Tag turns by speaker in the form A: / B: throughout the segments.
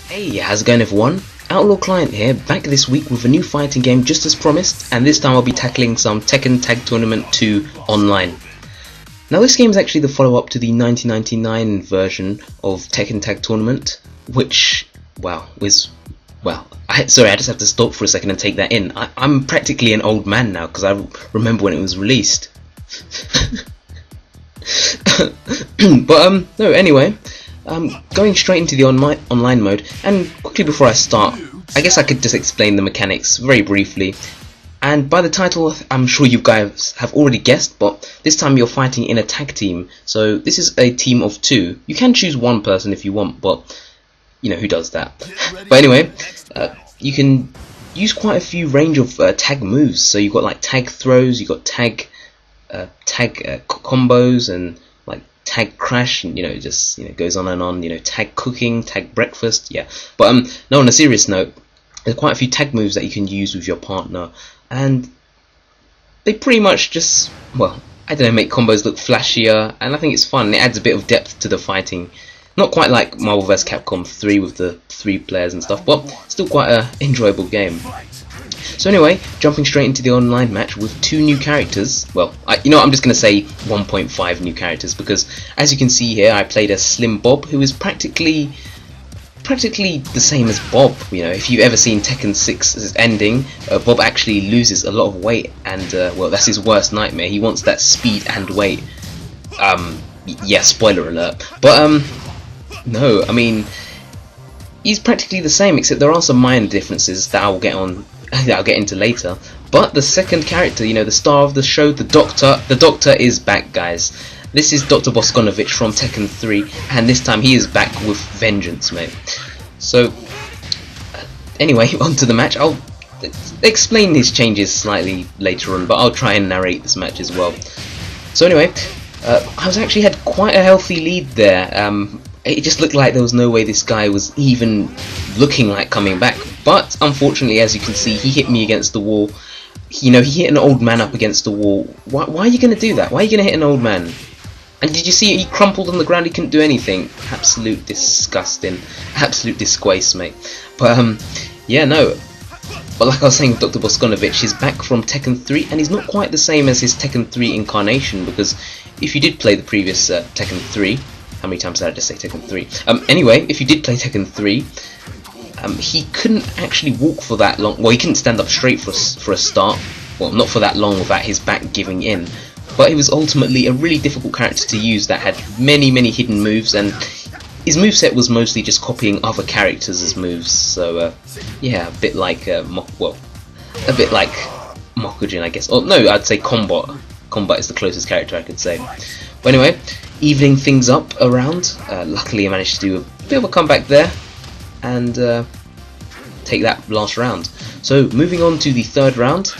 A: Hey, how's it going everyone? OutlawClient here, back this week with a new fighting game just as promised, and this time I'll be tackling some Tekken Tag Tournament 2 online. Now this game is actually the follow-up to the 1999 version of Tekken Tag Tournament, which, sorry, I just have to stop for a second and take that in. I'm practically an old man now because I remember when it was released. No, anyway. Going straight into the online mode, and quickly before I start, I guess I could just explain the mechanics very briefly. And by the title, I'm sure you guys have already guessed, but this time you're fighting in a tag team. So this is a team of two. You can choose one person if you want, but you know who does that. But anyway, you can use quite a few range of tag moves. So you've got like tag throws, you've got tag combos, and like tag crash, and just goes on and on. Tag cooking, tag breakfast, yeah. But no, on a serious note, there's quite a few tag moves that you can use with your partner, and they pretty much just, well, I don't know, make combos look flashier, and I think it's fun. It adds a bit of depth to the fighting. Not quite like Marvel vs. Capcom 3 with the 3 players and stuff, but still quite an enjoyable game. So anyway, jumping straight into the online match with 2 new characters. Well, I'm just going to say 1.5 new characters, because as you can see here, I played as Slim Bob, who is practically the same as Bob. If you've ever seen Tekken 6's ending, Bob actually loses a lot of weight, and well, that's his worst nightmare. He wants that speed and weight. Yeah, spoiler alert. But no, I mean, he's practically the same, except there are some minor differences that I'll get into later. But the second character, the star of the show, the Doctor is back, guys. This is Doctor Bosconovitch from Tekken 3, and this time he is back with vengeance, mate. So anyway, on to the match. I'll explain his changes slightly later on, but I'll try and narrate this match as well. So anyway, I actually had quite a healthy lead there. It just looked like there was no way this guy was even looking like coming back. But unfortunately, as you can see, he hit me against the wall. He hit an old man up against the wall. Why are you going to do that? Why are you going to hit an old man? And did you see he crumpled on the ground? He couldn't do anything. Absolute disgusting. Absolute disgrace, mate. But yeah, no. But like I was saying with Doctor Bosconovitch, he's back from Tekken 3, and he's not quite the same as his Tekken 3 incarnation, because if you did play the previous Tekken 3, how many times did I just say Tekken 3? Anyway, if you did play Tekken 3, he couldn't actually walk for that long. Well, he couldn't stand up straight for a start. Well, not for that long without his back giving in. But he was ultimately a really difficult character to use that had many
B: many
A: moves, and his moveset was mostly just copying other characters' moves. So yeah, a bit like Mokujin, I guess. Or no, I'd say Combat. Combat is the closest character I could say. But anyway, evening things up around. Luckily, I managed to do a bit of a comeback there and take that last round. So moving on to the third round.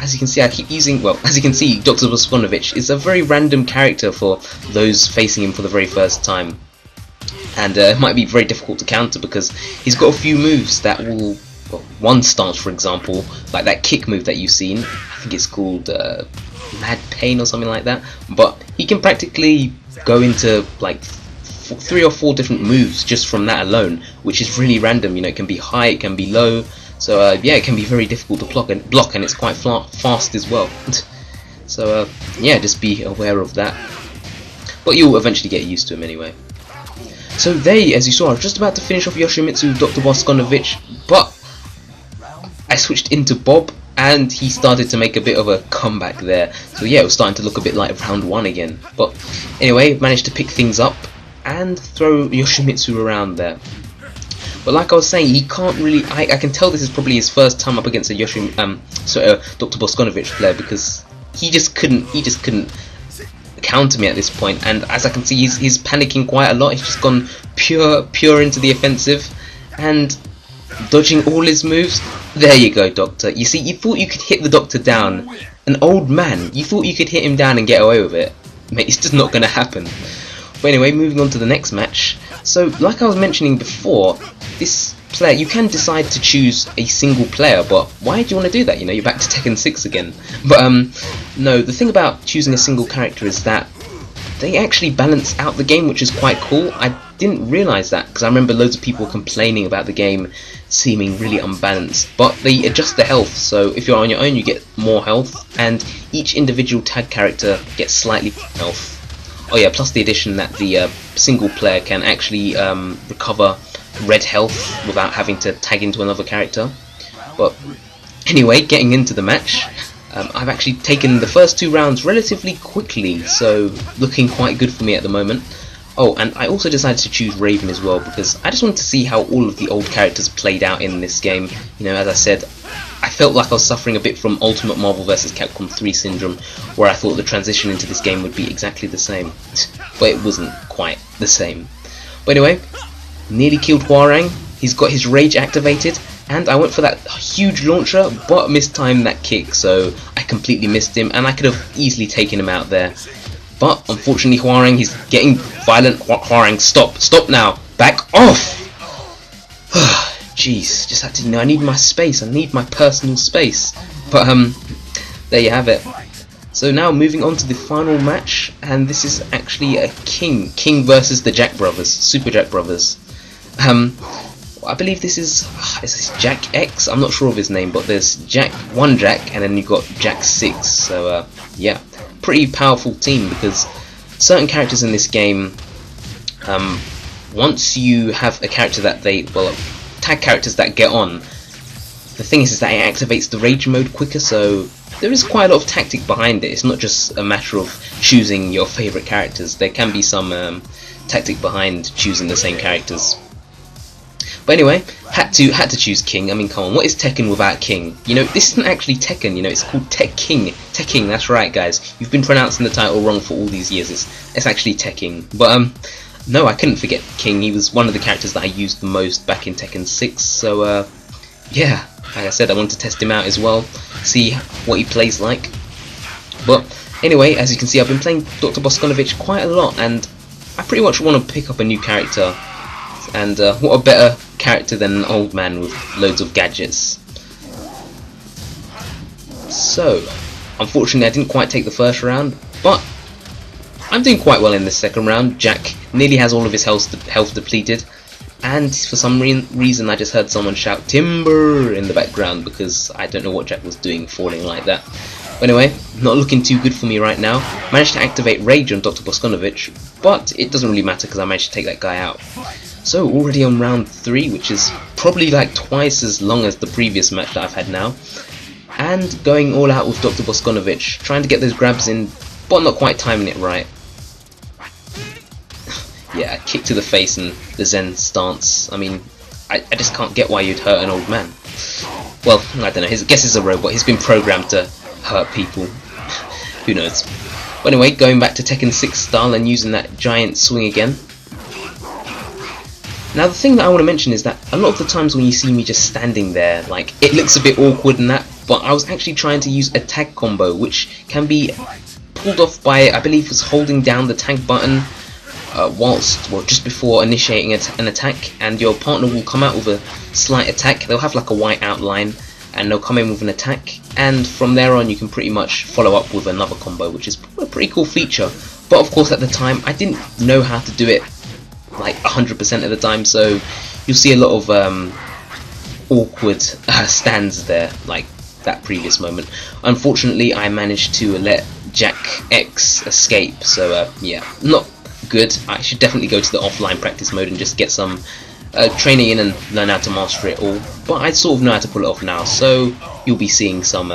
A: As you can see, I keep using, well, as you can see, Doctor Bosconovitch is a very random character for those facing him for the very first time, and it might be very difficult to counter because he's got a few moves that will, well, one stance, for example, like that kick move that you've seen. I think it's called Mad Pain or something like that, but he can practically go into like 3 or 4 different moves just from that alone, which is really random. It can be high, it can be low. So yeah, it can be very difficult to block, and it's quite fast as well. So yeah, just be aware of that. But you'll eventually get used to him anyway. So there, as you saw, I was just about to finish off Yoshimitsu, Dr. Bosconovitch, but I switched into Bob, and he started to make a bit of a comeback there. So yeah, it was starting to look a bit like round 1 again. But anyway, managed to pick things up and throw Yoshimitsu around there. But like I was saying, he can't really. I can tell this is probably his first time up against a Dr. Bosconovitch player, because he just couldn't counter me at this point. And as I can see, he's panicking quite a lot. He's just gone pure into the offensive and dodging all his moves. There you go, Doctor. You see, you thought you could hit the Doctor down, an old man. You thought you could hit him down and get away with it, mate. It's just not going to happen. But anyway, moving on to the next match. So, like I was mentioning before, this player, you can decide to choose a single player, but why do you want to do that? You're back to Tekken 6 again. But no, the thing about choosing a single character is that they actually balance out the game, which is quite cool. I didn't realise that, because I remember loads of people complaining about the game seeming really unbalanced. But they adjust the health, so if you're on your own you get more health, and each individual tag character gets slightly more health. Oh yeah, plus the addition that the single player can actually recover red health without having to tag into another character. But anyway, getting into the match, I've actually taken the first 2 rounds relatively quickly, so looking quite good for me at the moment. Oh, and I also decided to choose Raven as well, because I just wanted to see how all of the old characters played out in this game. You know, as I said, I felt like I was suffering a bit from Ultimate Marvel vs. Capcom 3 syndrome, where I thought the transition into this game would be exactly the same. But it wasn't quite the same. But anyway, nearly killed Hwoarang. He's got his rage activated, and I went for that huge launcher, but mistimed that kick, so I completely missed him, and I could have easily taken him out there. But unfortunately, Hwoarang, he's getting violent. Hwoarang, stop now, back off! Jeez, just had to, you know, I need my space, I need my personal space. But there you have it. So now moving on to the final match, and this is actually a King versus the Jack Brothers, Super Jack Brothers. I believe this is this Jack X? I'm not sure of his name, but there's one Jack, and then you've got Jack 6. So yeah, pretty powerful team, because certain characters in this game, once you have a character that tag characters that get on, the thing is that it activates the rage mode quicker, so there is quite a lot of tactic behind it. It's not just a matter of choosing your favourite characters. There can be some tactic behind choosing the same characters. But anyway, had to choose King. I mean, come on, what is Tekken without King? You know, this isn't actually Tekken, you know, it's called Tekken. Tekken, that's right, guys. You've been pronouncing the title wrong for all these years. It's actually Tekken. But no, I couldn't forget King. He was one of the characters that I used the most back in Tekken 6. So yeah, like I said, I wanted to test him out as well, see what he plays like. But anyway, as you can see, I've been playing Doctor Bosconovitch quite a lot, and I pretty much want to pick up a new character. And what a better character than an old man with loads of gadgets. So, unfortunately I didn't quite take the first round, but I'm doing quite well in this second round. Jack nearly has all of his health depleted, and for some reason I just heard someone shout "Timber" in the background, because I don't know what Jack was doing falling like that. But anyway, not looking too good for me right now. Managed to activate Rage on Doctor Bosconovitch, but it doesn't really matter because I managed to take that guy out. So already on round 3, which is probably like twice as long as the previous match that I've had now, and going all out with Doctor Bosconovitch, trying to get those grabs in, but not quite timing it right. Yeah, kick to the face and the Zen stance. I mean, I just can't get why you'd hurt an old man. Well, I don't know, I guess he's a robot, he's been programmed to hurt people. Who knows. But anyway, going back to Tekken 6 style and using that giant swing again. Now the thing that I want to mention is that a lot of the times when you see me just standing there, like, it looks a bit awkward and that, but I was actually trying to use a tag combo, which can be pulled off by, I believe it's holding down the tag button just before initiating an attack, and your partner will come out with a slight attack. They'll have like a white outline, and they'll come in with an attack, and from there on you can pretty much follow up with another combo, which is a pretty cool feature. But of course at the time I didn't know how to do it like 100% of the time, so you'll see a lot of awkward stands there, like that previous moment. Unfortunately I managed to let Jack X escape, so yeah, not good. I should definitely go to the offline practice mode and just get some training in and learn how to master it all, but I sort of know how to pull it off now, so you'll be seeing some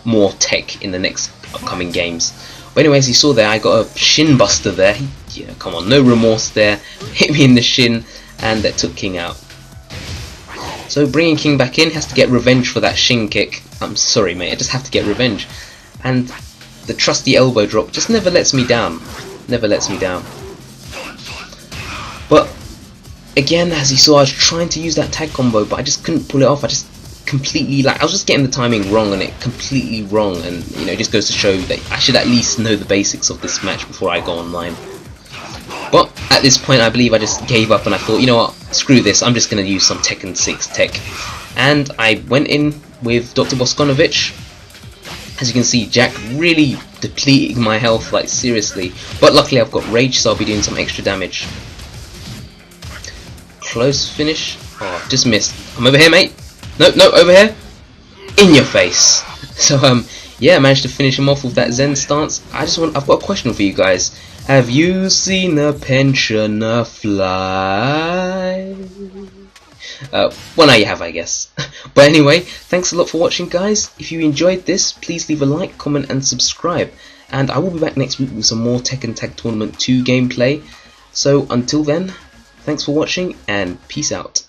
A: more tech in the next upcoming games. But anyway, as you saw there, I got a shin buster there. Yeah, come on, no remorse there. Hit me in the shin, and that took King out. So bringing King back in, has to get revenge for that shin kick. I'm sorry, mate, I just have to get revenge. And the trusty elbow drop just never lets me down. Never lets me down. But again, as you saw, I was trying to use that tag combo, but I just couldn't pull it off. I just completely, I was just getting the timing wrong, and it completely wrong, and you know, it just goes to show that I should at least know the basics of this match before I go online. But at this point I believe I just gave up, and I thought, you know what, screw this, I'm just going to use some Tekken 6 tech. And I went in with Doctor Bosconovitch, As you can see, Jack really depleting my health, like seriously. But luckily I've got rage, so I'll be doing some extra damage. Close finish. Oh, just missed. I'm over here, mate. No, no, over here. In your face. So yeah, I managed to finish him off with that Zen stance. I've got a question for you guys. Have you seen a pensioner fly? Well, now you have, I guess. But anyway, thanks a lot for watching, guys. If you enjoyed this, please leave a like, comment, and subscribe. And I will be back next week with some more Tekken Tag Tournament 2 gameplay. So until then, thanks for watching, and peace out.